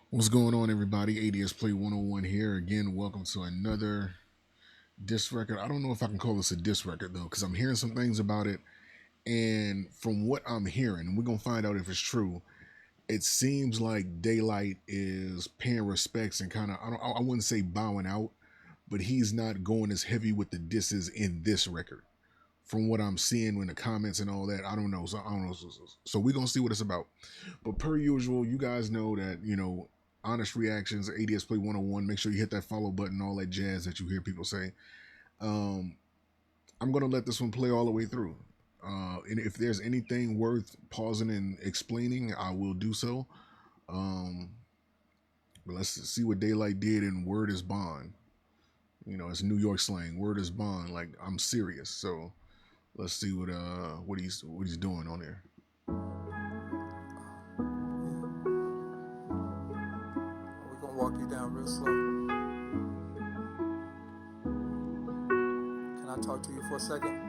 What's going on, everybody? ADS Play 101 here. Again, welcome to another disc record. I don't know if I can call this a disc record, though, because I'm hearing some things about it. And from what I'm hearing, we're going to find out if it's true. It seems like Daylyt is paying respects and kind of, I wouldn't say bowing out, but he's not going as heavy with the disses in this record. From what I'm seeing in the comments and all that, I don't know. So I don't know. So we're gonna see what it's about. But per usual, you guys know that honest reactions, ADS Play 101. Make sure you hit that follow button, all that jazz that you hear people say. Um, I'm gonna let this one play all the way through. And if there's anything worth pausing and explaining, I will do so. Um, but let's see what Daylyt did in Wordisbon. It's New York slang. Wordisbon. Like I'm serious. So let's see what he's doing on there. We're gonna walk you down real slow. Can I talk to you for a second?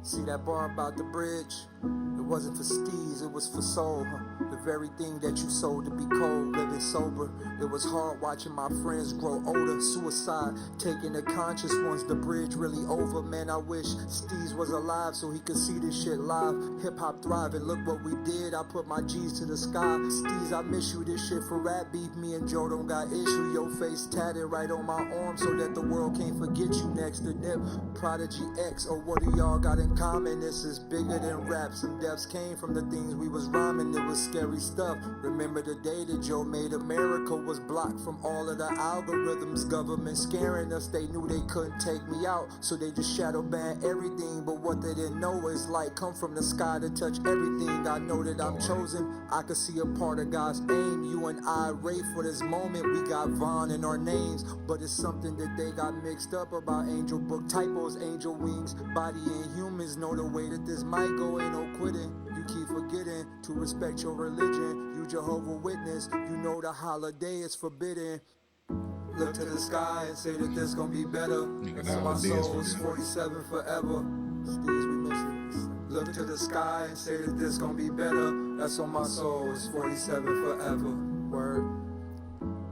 See that bar about the bridge? It wasn't for steez, it was for soul. The very thing that you sold to be cold, living sober. It was hard watching my friends grow older. Suicide, taking the conscious ones. The bridge really over. Man, I wish Steez was alive so he could see this shit live. Hip hop thriving, look what we did. I put my G's to the sky. Steez, I miss you. This shit for rap beef. Me and Joe don't got issue. Your face tatted right on my arm so that the world can't forget you next to Nip. Prodigy X, or what do y'all got in common? This is bigger than rap. Some deaths came from the things we was rhyming. It was scary stuff. Remember the day that Joe made America was blocked from all of the algorithms. Government scaring us. They knew they couldn't take me out, so they just shadow banned everything. But what they didn't know is light come from the sky to touch everything. I know that I'm chosen. I could see a part of God's aim. You and I rave for this moment. We got Vaughn in our names, but it's something that they got mixed up about angel book typos, angel wings, body and humans. Know the way that this might go, ain't no quitting. You keep forgetting to respect your religion. You Jehovah Witness, you know the holiday is forbidden. Look to the sky and say that this gon' be better. So my soul is 47 forever. Steez, we miss you. Look to the sky and say that this gon' be better. That's on my soul is 47 forever. Word.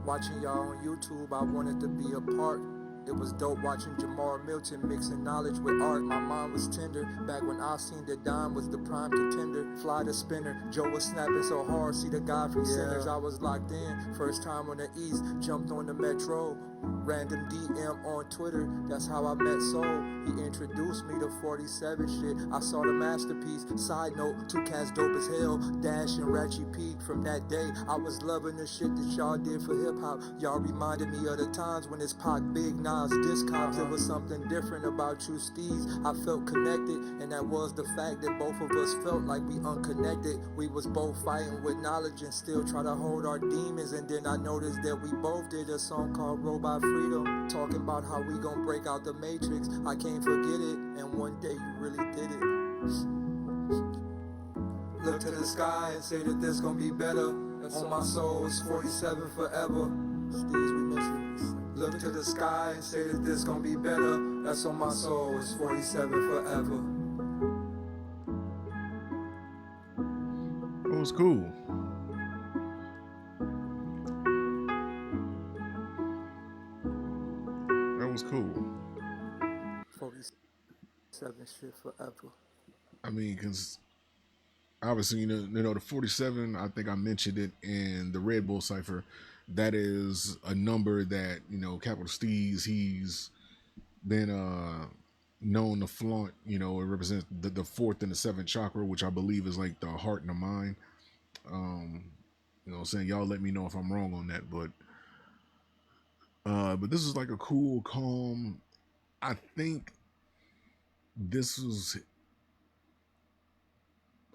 Watching y'all on YouTube, I wanted to be a part. It was dope watching Jamar Milton mixing knowledge with art. My mind was tender back when I seen that Dime was the prime contender. Fly the spinner, Joe was snapping so hard. See the guy from Sinners, I was locked in. First time on the East, jumped on the Metro. Random DM on Twitter, that's how I met Soul. He introduced me to 47 shit. I saw the masterpiece. Side note, two cats dope as hell. Dash and Ratchet P. From that day, I was loving the shit that y'all did for hip hop. Y'all reminded me of the times when it's Pac, Big Nas, disc cops. It was something different about you, Steez. I felt connected, and that was the fact that both of us felt like we unconnected. We was both fighting with knowledge and still try to hold our demons. And then I noticed that we both did a song called Robot Freedom, talking about how we gon' break out the matrix. I can't forget it, and one day you really did it. Look to the sky and say that this gon' be better. That's on my soul is 47 forever. Steez, we miss you. Look to the sky and say that this gon' be better. That's on my soul is 47 forever. It was cool. That was cool. 47 shit forever. I mean, because obviously, the 47. I think I mentioned it in the Red Bull cipher. That is a number that Capital Steez. He's been known to flaunt. It represents the fourth and the seventh chakra, which I believe is like the heart and the mind. Um, saying y'all let me know if I'm wrong on that, but this is like a cool, calm. I think this was,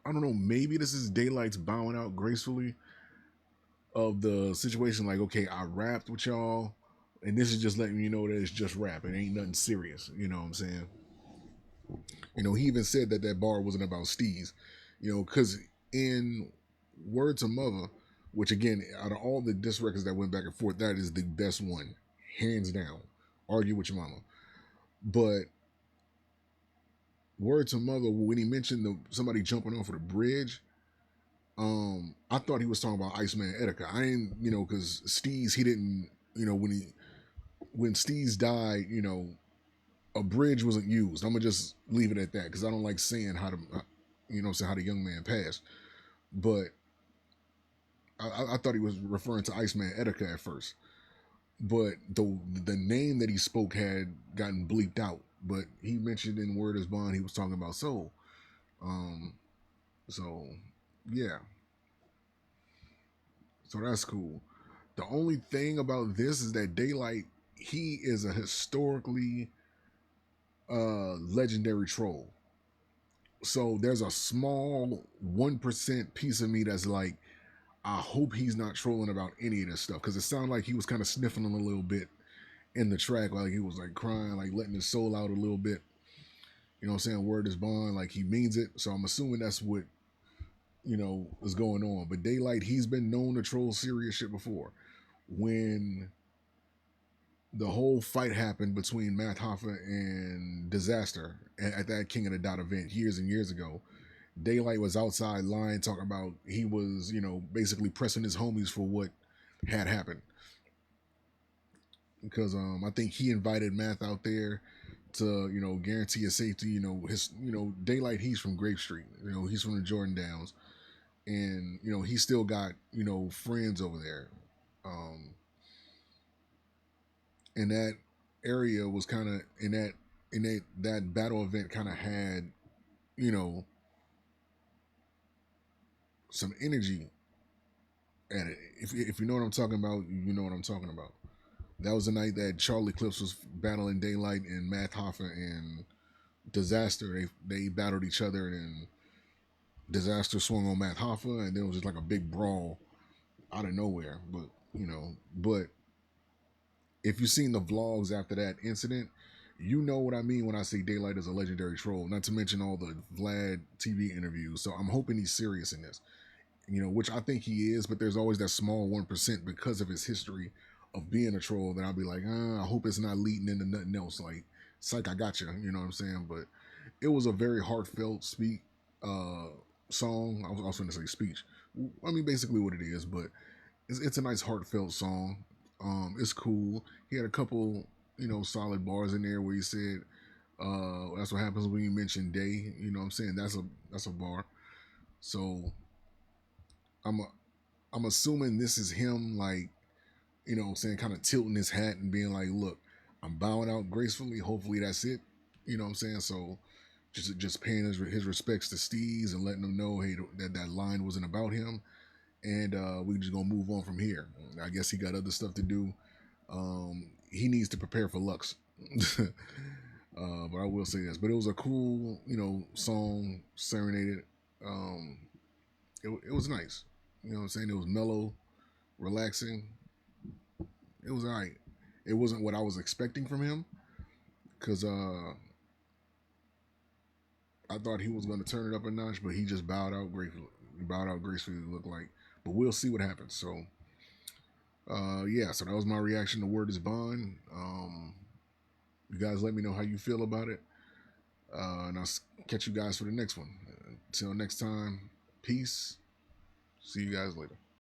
I don't know, maybe this is Daylyt's bowing out gracefully of the situation. Like, okay, I rapped with y'all, and this is just letting you know that it's just rap. It ain't nothing serious. You know what I'm saying? He even said that that bar wasn't about Steez. Because in Word to Mother, which again, out of all the diss records that went back and forth, that is the best one, hands down. Argue with your mama. But Word to Mother, when he mentioned somebody jumping off of the bridge, I thought he was talking about Iceman Etika. I ain't, because Steez, he didn't, when Steez died, a bridge wasn't used. I'm gonna just leave it at that because I don't like saying how to, how the young man passed. But I thought he was referring to Iceman Etika at first. But the name that he spoke had gotten bleeped out. But he mentioned in Wordisbon he was talking about Soul. Um, so yeah, so that's cool. The only thing about this is that Daylyt, he is a historically legendary troll. So there's a small 1% piece of me that's like, I hope he's not trolling about any of this stuff because it sounded like he was kind of sniffing a little bit in the track, like he was like crying, like letting his soul out a little bit. You know what I'm saying? Word is bond, like he means it. So I'm assuming that's what is going on. But Daylyt, he's been known to troll serious shit before. When the whole fight happened between Matt Hoffa and Disaster at that King of the Dot event years and years ago, Daylyt was outside lying, talking about he was, basically pressing his homies for what had happened. Because I think he invited Math out there to, guarantee his safety. His, Daylyt, he's from Grape Street. He's from the Jordan Downs, and he still got friends over there. Um, and that area was kind of in that battle event kind of had you know some energy at it. If you know what I'm talking about, you know what I'm talking about. That was the night that Charlie Clips was battling Daylyt and Matt Hoffa and Disaster. They battled each other, and Disaster swung on Matt Hoffa, and there was just like a big brawl out of nowhere. But if you've seen the vlogs after that incident, you know what I mean when I say Daylyt is a legendary troll. Not to mention all the Vlad TV interviews. So I'm hoping he's serious in this. Which I think he is, but there's always that small 1% because of his history of being a troll that I'll be like, I hope it's not leading into nothing else. Like, psych, I got you know what I'm saying? But it was a very heartfelt uh, song. I was going to say speech. I mean, basically what it is, but it's a nice heartfelt song. It's cool. He had a couple, solid bars in there where he said, that's what happens when you mention day. You know what I'm saying? That's a bar. So I'm a, I'm assuming this is him, like, what I'm saying, kind of tilting his hat and being like, look, I'm bowing out gracefully. Hopefully that's it. You know what I'm saying? So just paying his respects to Steez and letting him know, hey, that line wasn't about him. And we just gonna move on from here. I guess he got other stuff to do. He needs to prepare for Lux. But I will say this. But it was a cool, song, serenaded. Um, it was nice. You know what I'm saying? It was mellow, relaxing. It was alright. It wasn't what I was expecting from him because I thought he was going to turn it up a notch, but he just bowed out gracefully. Bowed out gracefully. It looked like, but we'll see what happens. So, yeah. So that was my reaction to Wordisbon. You guys, let me know how you feel about it, and I'll catch you guys for the next one. Until next time, peace. See you guys later.